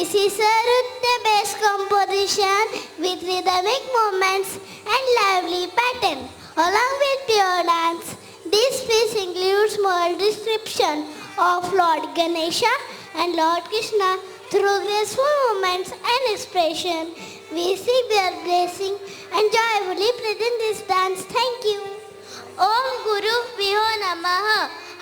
This is a rhythm-based composition with rhythmic movements and lively pattern. Along with pure dance, this piece includes moral description of Lord Ganesha and Lord Krishna through graceful movements and expression. We seek their blessing and joyfully present this dance. Thank you. ओम गुरु विहो नमः.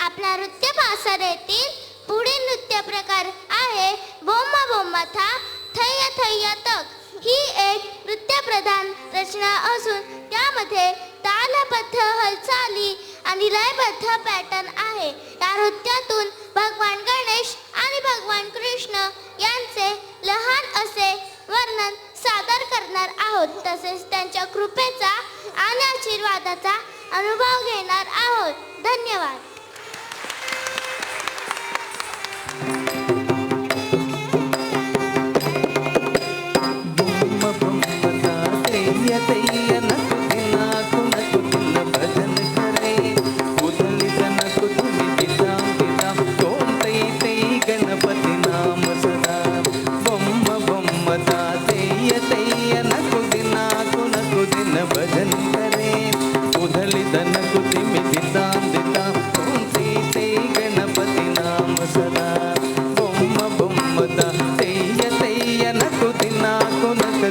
आपल्या नृत्य भाषेतील पुढील नृत्य प्रकार आहे बोम्मा बोम्माथा थैय थैय तक. ही एक नृत्यप्रधान रचना असून त्यामध्ये तालबद्ध हालचाली आणि लयबद्ध पॅटर्न आहे. या नृत्यातून भगवान गणेश आणि भगवान कृष्ण यांचे लहान असे वर्णन सादर करणार आहोत. तसेच त्यांच्या कृपेचा आणि आशीर्वादाचा अनुभव घेणार आहोत. धन्यवाद.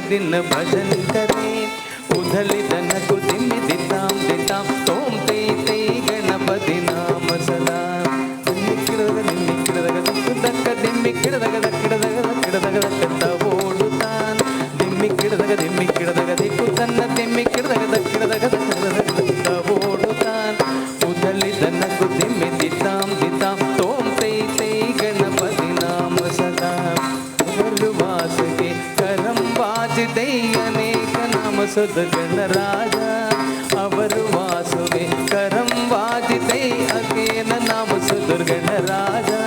दिन भजन करे उधली दनक दिमि दिताम दिताम तोम ते ते गणपति नाम सदा. दिम्मि किडदग ओडुतान दिम्मि किडदग दिक्कु तन्न दिम्मि किडदग ओडुतान उधली दनक दिमि दिताम दिताम तोम ते ते गणपति नाम सदा. वास के करम बाजते अनेक नाम सुध गणराजा. अवर वासवे करम बाजते अकेन नाम सुध गणराजा.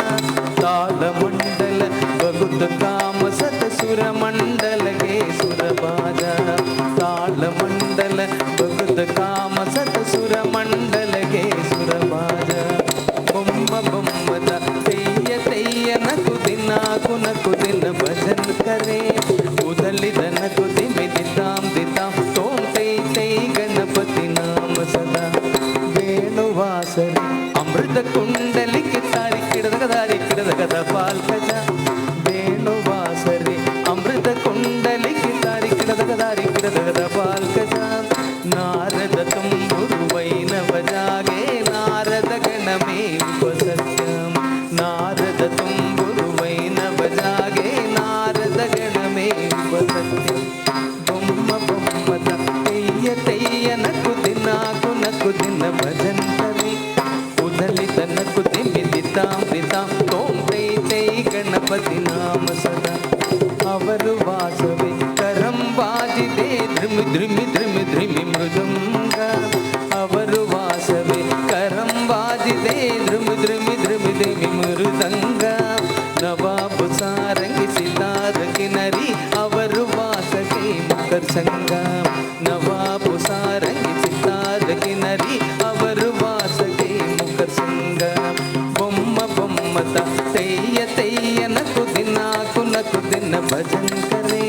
ताल मंडल बगुत काम सत सुर मंडल के सुर बाजा. ताल मंडल बगुत काम सत सुर मंडल के सुर बाजा. बम्म बम्मदा तेय तेय नकु दिनाकु नकु दिन भजन करे उदली दनकु दिमि दिताम दिताम तोम ते ते गणपति नाम सदा. वेणुवासरे अमृत कुंडलिके तारि किडदगद पाल्कज. वेणुवासरे अमृत कुंडलिके तारि किडदगद पाल्कज. नारद तुम्बुरु वैनव जागे नारद गणमे उपसत्यम. नारद तुम्बुरु वैनव जागे नारद गणमे उपसत्यम. बोम्म बोम्मदा तेय तेय नकु दिनाकु नकु दिन भजन करे उधली दनकु दिमि दिताम दिताम तोम ते ते गणपति नाम सदा. अवर वासवे करम बाजिते ध्रिमि ध्रिमि ध्रिमि ध्रिमि मृदंग. अवर वासवे करम बाजिते ध्रिमि ध्रिमि ध्रिमि ध्रिमि मृदंग. नवाब सारंग सितार किनरी अवर वासके मकर संग. नवाब सारंग सितार किनरी अवर वासके मकर संग. बोम्म बोम्मता तेय तेय नकु दिनाकु नकु दिन भजन करे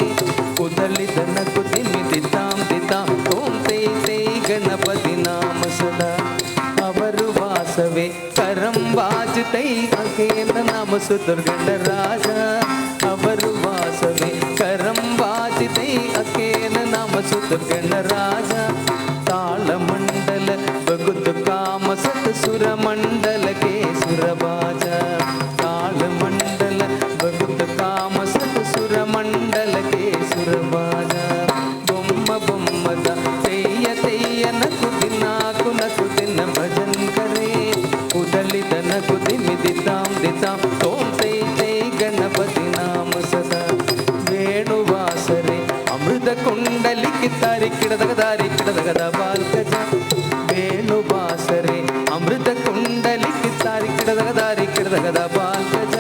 उदली दनकु दिमि दिताम दिताम तोम ते ते गणपति नाम सदा. अवर वासवे करम बाजते अकेन नाम सुदुर गणराजा. अवर वासवे करम बाजते अकेन नाम सुदुर गणराजा. ताल मंडल बगुत काम सत सुर मंडल के सुर बाजा. ताल मंडल बगुत काम सत सुर मंडल के सुर बाजा. बोम्म बोम्मदा तेय तेय नकु दिनाकु नकु दिन भजन करे उदली दनकु दिमि दिताम दिताम तोम ते ते गणपति नाम सदा. वेणुवासरे अमृत कुंडलिके तारि किडदगद बाल्कज. वेणुवासरे अमृत कुंडलिके तारि किडदगद बाल्कज.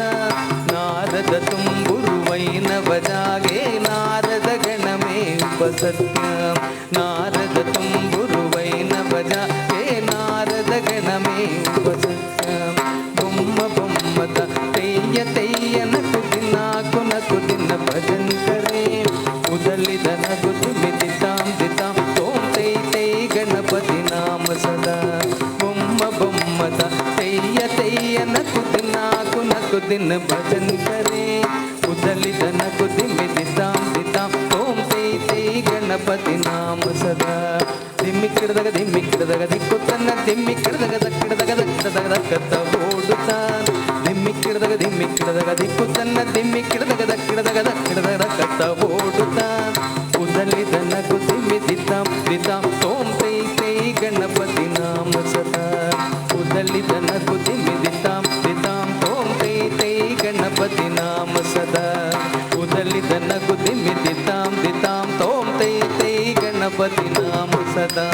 नारद तुम्बुरु वैनव जागे नारद गणमे उपसत्यम. नारद तुम्बुरु वैनव जागे नारद गणमे उपसत्यम. बोम्म बोम्मदा तेय तेय नकु दिनाकु नकु दिन नगु दिमि दितां दितां तों तै तै गणपति नाम सदा बोम्म बोम्मता तैय तैय नकु दिन भजन करे उदलित नगु दिमि दितां दितां तों तै तै गणपति नाम सदा ದಿಮ್ಮಿಕ್ಕಿಡದಾಗ ದಿಕ್ಕುತ್ತನ್ನ ದಿಮ್ಮಿಕ್ಕಿಡದಾಗ ದಕ್ಕತ್ತ ಓಡುತ್ತಾನ ದಿಮ್ಮಿಕ್ಕಿಡದಾಗ ದಿಕ್ಕುತ್ತನ್ನ ದಿಮ್ಮಿಕ್ಕಿಡದಾಗ ದಕ್ಕತ್ತ ಓಡುತ್ತಾನ ಉದಲಿದ ನಗು ದಿಮ್ಮಿ ದಿತ್ತಾಂ ದಿತಾಂ ತೋಂ ತೈ ತೈ ಗಣಪತಿ ನಾಮ ಸದಾ ಉದಲಿದ ನಗು ದಿಮ್ಮಿ ದಿತ್ತಾಂ ದಿತಾಂ ತೋಂ ತೈ ತೈ ಗಣಪತಿ ನಾಮ ಸದಾ ಉದಲಿದ ನಗು ದಿಮ್ಮಿ ದಿತ್ತಾಂ ದಿತಾಂ ತೋಂ ತೈ ತೈ ಗಣಪತಿ ನಾಮ ಸದಾ